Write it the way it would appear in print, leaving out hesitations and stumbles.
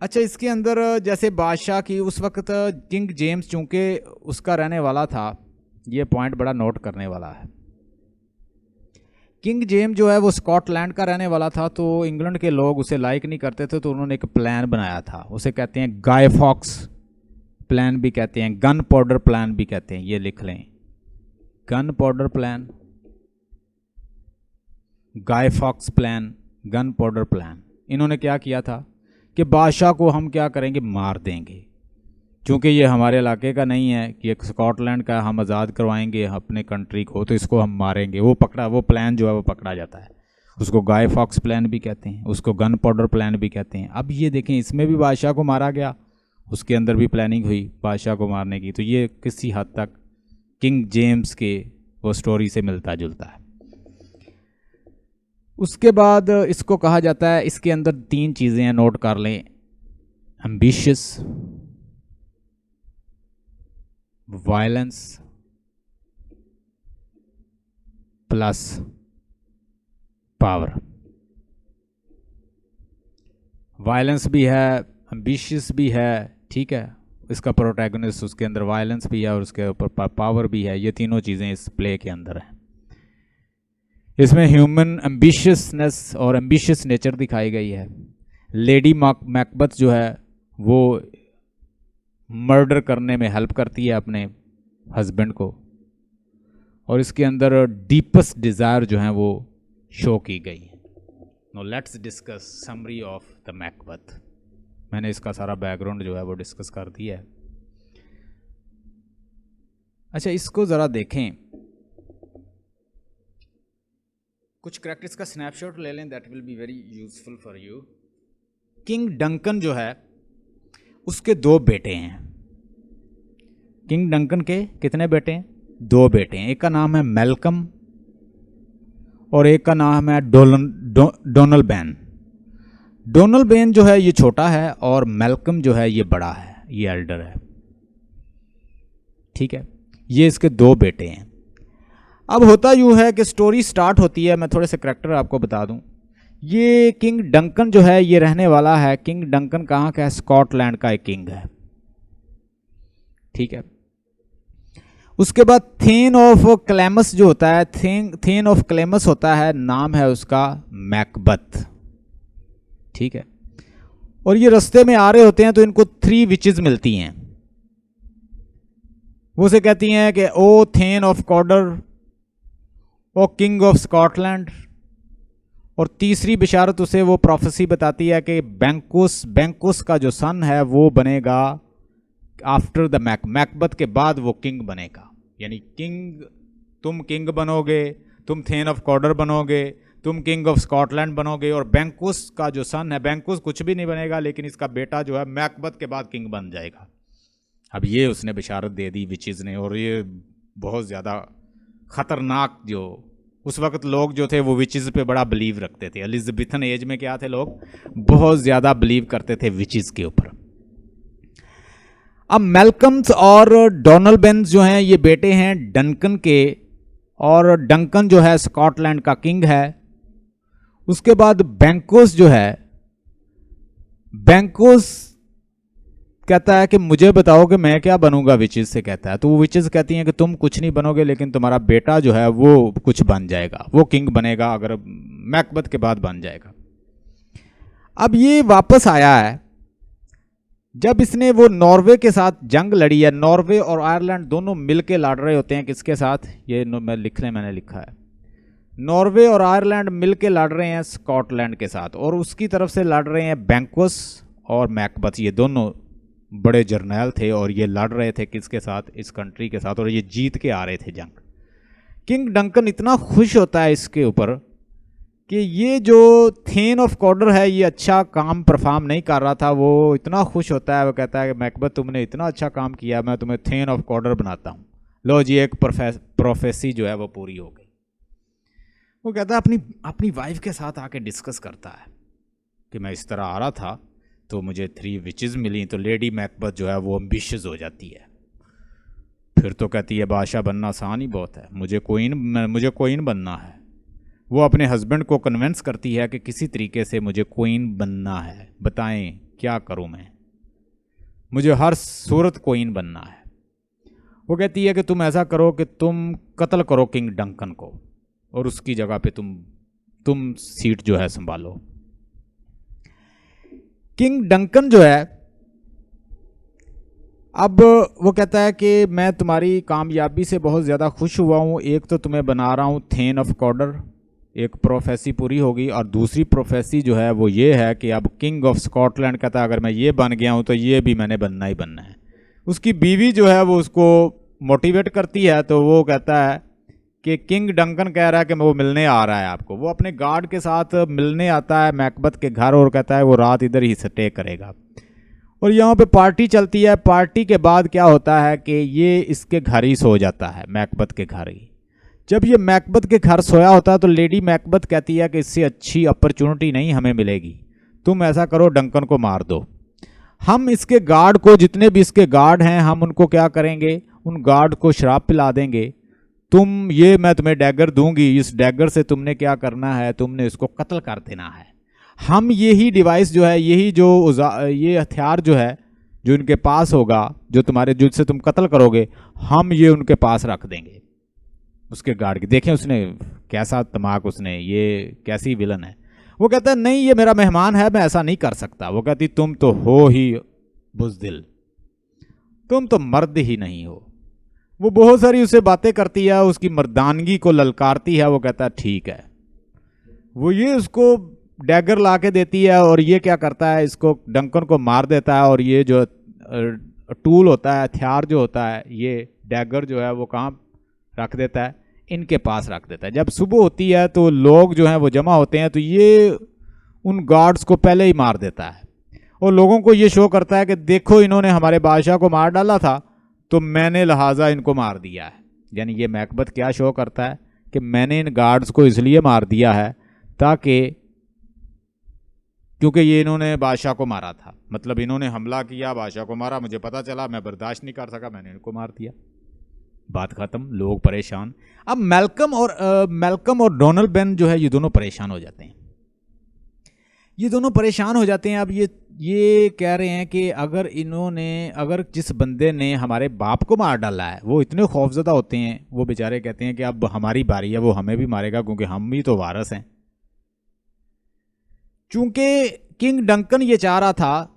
अच्छा, इसके अंदर जैसे बादशाह की उस वक्त किंग जेम्स चूंकि उसका रहने वाला था, ये पॉइंट बड़ा नोट करने वाला है। किंग जेम्स जो है वो स्कॉटलैंड का रहने वाला था, तो इंग्लैंड के लोग उसे लाइक नहीं करते थे, तो उन्होंने एक प्लान बनाया था, उसे कहते हैं गाय फॉक्स प्लान भी कहते हैं, गन पाउडर प्लान भी कहते हैं। ये लिख लें, gunpowder plan, Guy Fawkes plan, gunpowder plan. इन्होंने क्या किया था कि बादशाह को हम क्या करेंगे, मार देंगे, क्योंकि ये हमारे इलाके का नहीं है कि एक स्कॉटलैंड का, हम आज़ाद करवाएंगे अपने कंट्री को, तो इसको हम मारेंगे। वो प्लान जो है वो पकड़ा जाता है। उसको गाय फॉक्स प्लान भी कहते हैं, उसको गन पाउडर प्लान भी कहते हैं। अब ये देखें, इसमें भी बादशाह को मारा गया, उसके अंदर भी प्लानिंग हुई बादशाह को मारने की। तो ये किसी हद तक किंग जेम्स के वो स्टोरी से मिलता जुलता है। उसके बाद इसको कहा जाता है, इसके अंदर 3 चीज़ें हैं, नोट कर लें। Ambitious, violence plus power. Violence भी है, एम्बिशियस भी है, ठीक है, इसका प्रोटैगनिस्ट उसके अंदर वायलेंस भी है और उसके ऊपर पावर भी है। ये तीनों चीज़ें इस प्ले के अंदर हैं। इसमें ह्यूमन एम्बिशियसनेस और एम्बिशियस नेचर दिखाई गई है। लेडी मैकबथ जो है वो मर्डर करने में हेल्प करती है अपने हस्बैंड को, और इसके अंदर डीपेस्ट डिज़ायर जो है वो शो की गई है। No let's discuss summary of the Macbeth. मैंने इसका सारा बैकग्राउंड जो है वो डिस्कस कर दिया है। अच्छा, इसको ज़रा देखें, कुछ कैरेक्टर्स का स्नैपशॉट ले लें, that will be very useful for you. King Duncan जो है उसके 2 बेटे हैं। किंग डंकन के कितने बेटे हैं? 2 बेटे हैं। एक का नाम है मैल्कम और एक का नाम है डोनल बैन। डोनल बैन जो है ये छोटा है और मैल्कम जो है ये बड़ा है, ये एल्डर है, ठीक है। ये इसके 2 बेटे हैं। अब होता यूँ है कि स्टोरी स्टार्ट होती है, मैं थोड़े से करैक्टर आपको बता दूं। ये किंग डंकन जो है ये रहने वाला है, किंग डंकन कहाँ का है? स्कॉटलैंड का एक किंग है, ठीक है। उसके बाद थेन ऑफ क्लेमस जो होता है, थेन ऑफ क्लेमस होता है, नाम है उसका मैकबथ, ठीक है। और ये रास्ते में आ रहे होते हैं तो इनको 3 विचेस मिलती हैं। वो से कहती हैं कि O Thane of Cawdor, O king of Scotland. और तीसरी बिशारत उसे वो प्रोफेसी बताती है कि बैंकुस का जो सन है वो बनेगा आफ्टर द मैकबथ के बाद वो किंग बनेगा। यानी किंग, तुम किंग बनोगे, तुम थेन ऑफ कॉडर बनोगे, तुम किंग ऑफ स्कॉटलैंड बनोगे, और बैंकुस का जो सन है, बैंकुस कुछ भी नहीं बनेगा, लेकिन इसका बेटा जो है मैकबथ के बाद किंग बन जाएगा। अब ये उसने बिशारत दे दी विचेस ने, और ये बहुत ज़्यादा ख़तरनाक, जो उस वक्त लोग जो थे वो विचेस पे बड़ा बिलीव रखते थे। एलिजाबेथन एज में क्या थे लोग, बहुत ज़्यादा बिलीव करते थे विचेस के ऊपर। अब मैल्कम्स और डोनल बेन्स जो हैं ये बेटे हैं डंकन के, और डंकन जो है स्कॉटलैंड का किंग है। उसके बाद बैंकोस जो है, बैंकोस कहता है कि मुझे बताओ कि मैं क्या बनूंगा विचेस से, कहता है। तो वो विचेस कहती हैं कि तुम कुछ नहीं बनोगे, लेकिन तुम्हारा बेटा जो है वो कुछ बन जाएगा, वो किंग बनेगा, अगर मैकबथ के बाद बन जाएगा। अब ये वापस आया है जब इसने वो नॉर्वे के साथ जंग लड़ी है। नॉर्वे और आयरलैंड दोनों मिलके लड़ रहे होते हैं, किसके साथ? ये मैंने लिखा है, नॉर्वे और आयरलैंड मिलके लड़ रहे हैं स्कॉटलैंड के साथ, और उसकी तरफ से लड़ रहे हैं बैंकोस और मैकबथ। ये दोनों बड़े जर्नैल थे और ये लड़ रहे थे किसके साथ? इस कंट्री के साथ, और ये जीत के आ रहे थे जंग। किंग डंकन इतना खुश होता है इसके ऊपर कि ये जो थेन ऑफ कॉडर है ये अच्छा काम परफॉर्म नहीं कर रहा था, वो इतना खुश होता है, वो कहता है कि मैकबथ तुमने इतना अच्छा काम किया, मैं तुम्हें थेन ऑफ कॉडर बनाता हूँ। लो जी, एक प्रोफेसी जो है वो पूरी हो गई। वो कहता है अपनी वाइफ के साथ आके डिस्कस करता है कि मैं इस तरह आ रहा था तो मुझे 3 विचेस मिली। तो लेडी मैकबथ जो है वो एम्बिशियस हो जाती है, फिर तो कहती है बादशाह बनना आसान ही बहुत है, मुझे क्वीन बनना है। वो अपने हस्बैंड को कन्विंस करती है कि किसी तरीके से मुझे क्वीन बनना है, बताएं क्या करूं मैं, मुझे हर सूरत क्वीन बनना है। वो कहती है कि तुम ऐसा करो कि तुम कत्ल करो किंग डंकन को और उसकी जगह पे तुम सीट जो है संभालो। किंग डंकन जो है, अब वो कहता है कि मैं तुम्हारी कामयाबी से बहुत ज़्यादा खुश हुआ हूँ। एक तो तुम्हें बना रहा हूँ थेन ऑफ कॉर्डर, एक प्रोफेसी पूरी होगी, और दूसरी प्रोफेसी जो है वो ये है कि अब किंग ऑफ स्कॉटलैंड कहता है अगर मैं ये बन गया हूँ तो ये भी मैंने बनना ही बनना है। उसकी बीवी जो है वो उसको मोटिवेट करती है, तो वो कहता है कि किंग डंकन कह रहा है कि वो मिलने आ रहा है आपको। वो अपने गार्ड के साथ मिलने आता है मैकबथ के घर और कहता है वो रात इधर ही स्टे करेगा। और यहाँ पे पार्टी चलती है। पार्टी के बाद क्या होता है कि ये इसके घर ही सो जाता है, मैकबथ के घर ही। जब ये मैकबथ के घर सोया होता है तो लेडी मैकबथ कहती है कि इससे अच्छी अपॉर्चुनिटी नहीं हमें मिलेगी, तुम ऐसा करो डंकन को मार दो। हम इसके गार्ड को, जितने भी इसके गार्ड हैं, हम उनको क्या करेंगे, उन गार्ड को शराब पिला देंगे। मैं तुम्हें डैगर दूंगी, इस डैगर से तुमने क्या करना है, तुमने इसको कत्ल कर देना है। हम यही डिवाइस जो है, ये हथियार जो है जो इनके पास होगा, जो तुम्हारे जिससे तुम कत्ल करोगे, हम ये उनके पास रख देंगे उसके गार्ड के। देखें उसने कैसा दिमाग, उसने ये कैसी विलन है। वो कहता है नहीं ये मेरा मेहमान है, मैं ऐसा नहीं कर सकता। वो कहती तुम तो हो ही बुज़दिल, तुम तो मर्द ही नहीं हो। वो बहुत सारी उसे बातें करती है, उसकी मर्दानगी को ललकारती है। वो कहता है ठीक है। वो ये उसको डैगर ला के देती है और ये क्या करता है, इसको डंकन को मार देता है। और ये जो टूल होता है, हथियार जो होता है, ये डैगर जो है वो कहाँ रख देता है, इनके पास रख देता है। जब सुबह होती है तो लोग जो हैं वो जमा होते हैं, तो ये उन गार्ड्स को पहले ही मार देता है और लोगों को ये शो करता है कि देखो इन्होंने हमारे बादशाह को मार डाला था तो मैंने लिहाजा इनको मार दिया है। यानी ये मैकबथ क्या शो करता है कि मैंने इन गार्ड्स को इसलिए मार दिया है क्योंकि ये इन्होंने बादशाह को मारा था, मतलब इन्होंने हमला किया, बादशाह को मारा, मुझे पता चला, मैं बर्दाश्त नहीं कर सका, मैंने इनको मार दिया। बात खत्म, लोग परेशान। अब मेल्कम और डोनल्ड बेन जो है ये दोनों परेशान हो जाते हैं। अब ये कह रहे हैं कि अगर जिस बंदे ने हमारे बाप को मार डाला है, वो इतने खौफजदा होते हैं। वो बेचारे कहते हैं कि अब हमारी बारी है, वो हमें भी मारेगा क्योंकि हम भी तो वारिस हैं। चूंकि किंग डंकन ये चाह रहा था